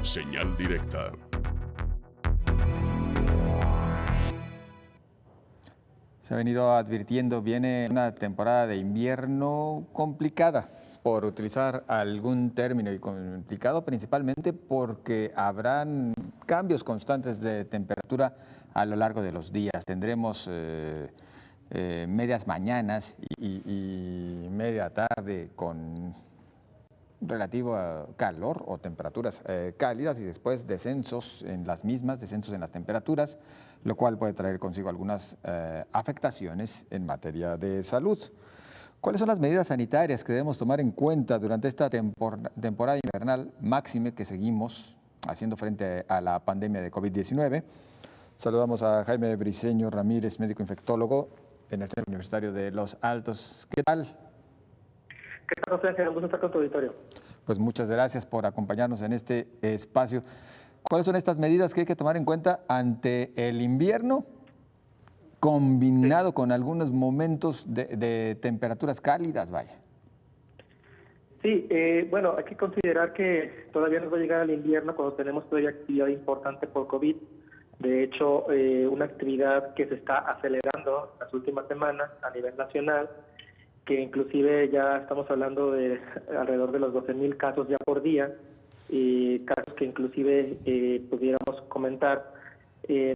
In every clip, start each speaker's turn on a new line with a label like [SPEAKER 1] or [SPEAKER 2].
[SPEAKER 1] Señal directa.
[SPEAKER 2] Se ha venido advirtiendo, viene una temporada de invierno complicada, por utilizar algún término, y complicado principalmente porque habrán cambios constantes de temperatura a lo largo de los días. Tendremos medias mañanas y media tarde con relativo a calor o temperaturas cálidas, y después descensos en las mismas, descensos en las temperaturas, lo cual puede traer consigo algunas afectaciones en materia de salud. ¿Cuáles son las medidas sanitarias que debemos tomar en cuenta durante esta temporada invernal máxime que seguimos haciendo frente a la pandemia de COVID-19? Saludamos a Jaime Briceño Ramírez, médico infectólogo en el Centro Universitario de Los Altos. ¿Qué tal?
[SPEAKER 3] ¿Qué tal, José Ángel? Un gusto estar con tu auditorio.
[SPEAKER 2] Pues muchas gracias por acompañarnos en este espacio. ¿Cuáles son estas medidas que hay que tomar en cuenta ante el invierno, combinado con algunos momentos de temperaturas cálidas, vaya?
[SPEAKER 3] Sí, bueno, hay que considerar que todavía nos va a llegar el invierno cuando tenemos todavía actividad importante por COVID. De hecho, una actividad que se está acelerando las últimas semanas a nivel nacional, que inclusive ya estamos hablando de alrededor de los 12,000 casos ya por día, y casos que inclusive pudiéramos comentar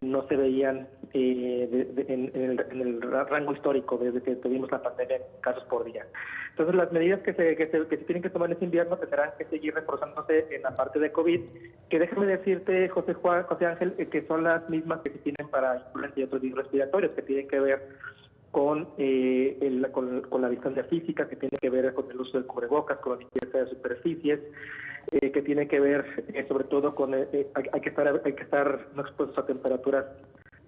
[SPEAKER 3] no se veían en el rango histórico desde que tuvimos la pandemia en casos por día. Entonces, las medidas que se tienen que tomar en este invierno tendrán que seguir reforzándose en la parte de COVID, que déjame decirte, José Ángel, que son las mismas que se tienen para influenza y otros virus respiratorios, que tienen que ver con la distancia física, que tiene que ver con el uso del cubrebocas, con la limpieza de superficies, que tiene que ver sobre todo con hay que estar no expuestos a temperaturas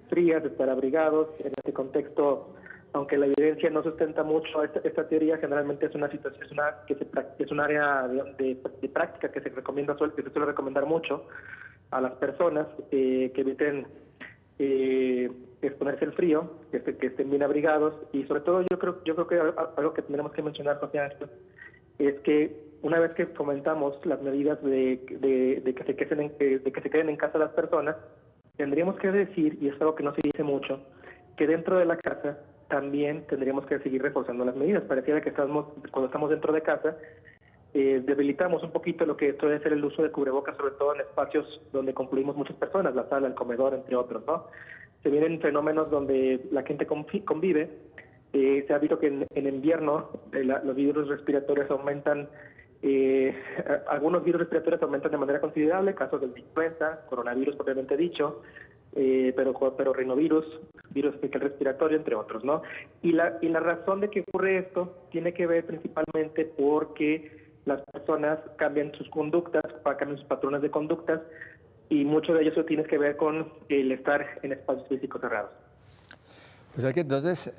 [SPEAKER 3] frías, estar abrigados. En este contexto, aunque la evidencia no sustenta mucho esta teoría, generalmente es una situación, es un área de práctica que se suele recomendar mucho a las personas, que eviten exponerse al frío, que estén bien abrigados. Y sobre todo yo creo que algo que tenemos que mencionar, José Ángel, es que una vez que fomentamos las medidas de que se queden en casa las personas, tendríamos que decir, y es algo que no se dice mucho, que dentro de la casa también tendríamos que seguir reforzando las medidas. Pareciera que cuando estamos dentro de casa, debilitamos un poquito lo que puede ser el uso de cubrebocas, sobre todo en espacios donde concluimos muchas personas, la sala, el comedor, entre otros, ¿no? Se vienen fenómenos donde la gente convive. Se ha visto que en invierno los virus respiratorios aumentan, algunos virus respiratorios aumentan de manera considerable, casos de influenza, coronavirus propiamente dicho, pero rinovirus, virus respiratorio, entre otros, ¿no? Y la razón de que ocurre esto tiene que ver principalmente porque las personas cambian sus conductas, cambian sus patrones de conductas, y mucho de ello tiene que ver con el estar en espacios físicos cerrados.
[SPEAKER 2] Pues hay que entonces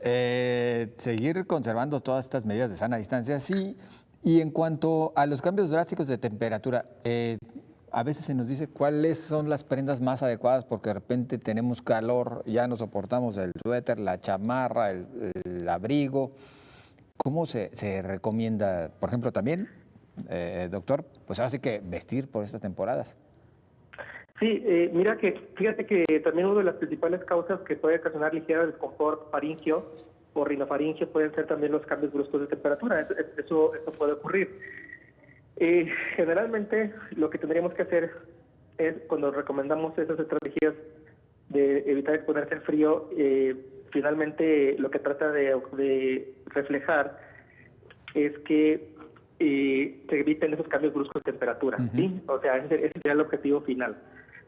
[SPEAKER 2] seguir conservando todas estas medidas de sana distancia, sí. Y en cuanto a los cambios drásticos de temperatura, a veces se nos dice cuáles son las prendas más adecuadas, porque de repente tenemos calor, ya no soportamos el suéter, la chamarra, el abrigo. ¿Cómo se recomienda, por ejemplo, también, doctor, pues ahora sí que vestir por estas temporadas?
[SPEAKER 3] Sí, fíjate que también una de las principales causas que puede ocasionar ligero desconfort faríngeo o rinofaringio pueden ser también los cambios bruscos de temperatura. Eso puede ocurrir. Generalmente lo que tendríamos que hacer es, cuando recomendamos esas estrategias de evitar exponerse al frío, finalmente lo que trata de reflejar es que se eviten esos cambios bruscos de temperatura, ¿sí? O sea, ese sería el objetivo final.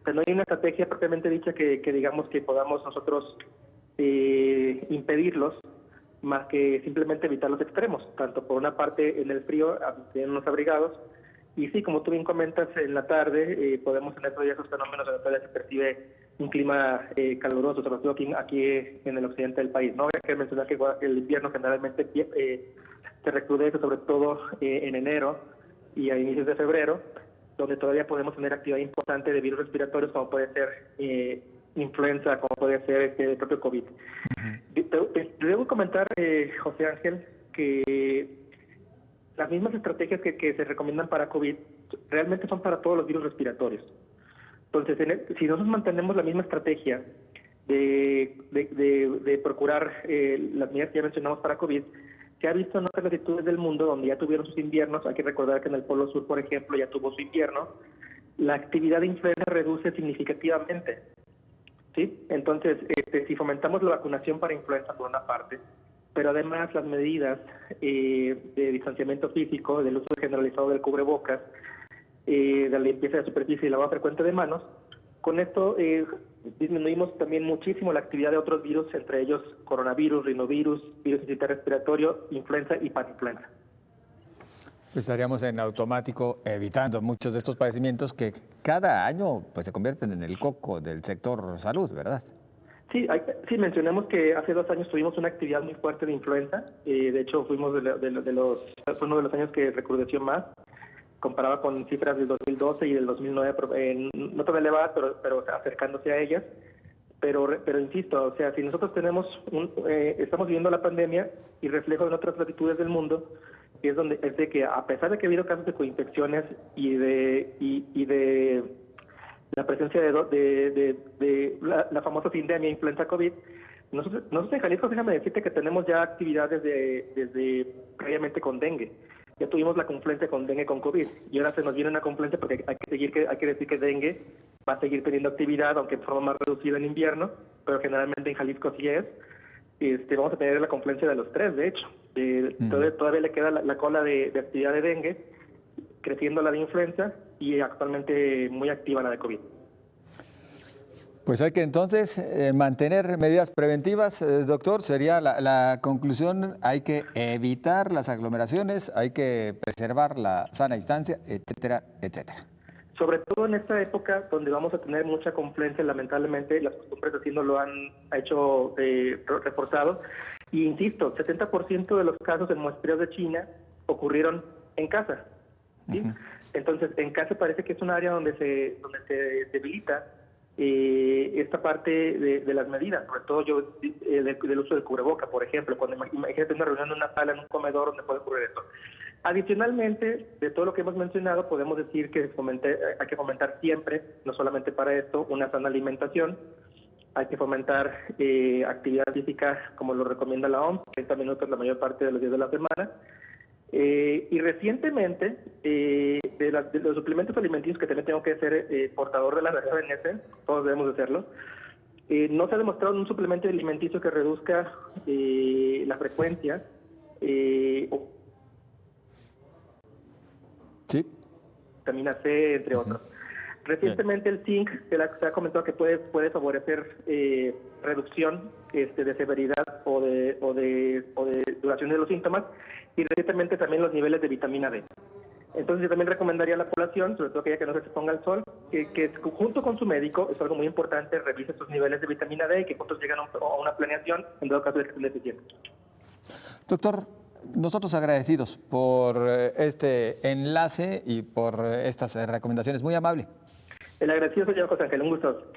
[SPEAKER 3] Pero no hay una estrategia propiamente dicha que digamos que podamos nosotros impedirlos, más que simplemente evitar los extremos, tanto por una parte en el frío, mantenernos abrigados, y sí, como tú bien comentas, en la tarde podemos tener todavía esos fenómenos donde todavía se percibe un clima caluroso, sobre todo aquí en el occidente del país, ¿no? Hay que mencionar que el invierno generalmente se recrudece, sobre todo en enero y a inicios de febrero, donde todavía podemos tener actividad importante de virus respiratorios, como puede ser influenza, como puede ser el propio COVID. Te debo comentar, José Ángel, que las mismas estrategias que se recomiendan para COVID realmente son para todos los virus respiratorios. Entonces, si nosotros mantenemos la misma estrategia de procurar las medidas que ya mencionamos para COVID, se ha visto en otras latitudes del mundo donde ya tuvieron sus inviernos. Hay que recordar que en el Polo Sur, por ejemplo, ya tuvo su invierno. La actividad de influenza reduce significativamente, ¿sí? Entonces, si fomentamos la vacunación para influenza por una parte, pero además las medidas de distanciamiento físico, del uso generalizado del cubrebocas, de la limpieza de superficie y lavado frecuente de manos, con esto disminuimos también muchísimo la actividad de otros virus, entre ellos coronavirus, rinovirus, virus sincitial respiratorio, influenza y parainfluenza.
[SPEAKER 2] Estaríamos en automático evitando muchos de estos padecimientos que cada año pues, se convierten en el coco del sector salud, ¿verdad?
[SPEAKER 3] Sí, mencionamos que hace 2 años tuvimos una actividad muy fuerte de influenza. De hecho, fue uno de los años que recrudeció más, comparado con cifras del 2012 y del 2009, no tan elevadas, pero acercándose a ellas. Pero insisto, o sea, si nosotros estamos viviendo la pandemia y reflejo en otras latitudes del mundo, es de que a pesar de que ha habido casos de coinfecciones y de la presencia de la famosa sindemia influenza COVID, nosotros en Jalisco, déjame decirte que tenemos ya actividades desde previamente con dengue. Ya tuvimos la confluencia con dengue con COVID y ahora se nos viene una confluencia porque hay que decir que dengue va a seguir teniendo actividad, aunque de forma más reducida en invierno, pero generalmente en Jalisco sí es. Vamos a tener la confluencia de los 3, de hecho. Todavía le queda la cola de actividad de dengue, creciendo la de influenza y actualmente muy activa la de COVID.
[SPEAKER 2] Pues hay que entonces mantener medidas preventivas, doctor, sería la conclusión. Hay que evitar las aglomeraciones, hay que preservar la sana distancia, etcétera, etcétera.
[SPEAKER 3] Sobre todo en esta época donde vamos a tener mucha confluencia, lamentablemente las costumbres así nos lo han hecho reforzado. Y insisto, 70% de los casos en muestreos de China ocurrieron en casa, ¿sí? Uh-huh. Entonces, en casa parece que es un área donde se debilita esta parte de las medidas, sobre todo del uso del cubreboca, por ejemplo, cuando imagínate una reunión en una sala, en un comedor donde puede ocurrir esto. Adicionalmente, de todo lo que hemos mencionado, podemos decir que hay que fomentar siempre, no solamente para esto, una sana alimentación. Hay que fomentar actividad física como lo recomienda la OMS, 30 minutos la mayor parte de los días de la semana. Y recientemente, de los suplementos alimenticios, que también tengo que ser portador de la verdad en ese, todos debemos de hacerlo, no se ha demostrado un suplemento alimenticio que reduzca la frecuencia
[SPEAKER 2] sí.
[SPEAKER 3] Vitamina C, entre otros. Recientemente el zinc se ha comentado que puede favorecer reducción de severidad o de duración de los síntomas, y recientemente también los niveles de vitamina D. Entonces yo también recomendaría a la población, sobre todo aquella que no se exponga al sol, que junto con su médico, es algo muy importante, revise sus niveles de vitamina D y que juntos lleguen a una planeación en todo caso de que estén deficientes.
[SPEAKER 2] Doctor, nosotros agradecidos por este enlace y por estas recomendaciones. Muy amable.
[SPEAKER 3] El agradecido soy yo, José Ángel. Un gusto.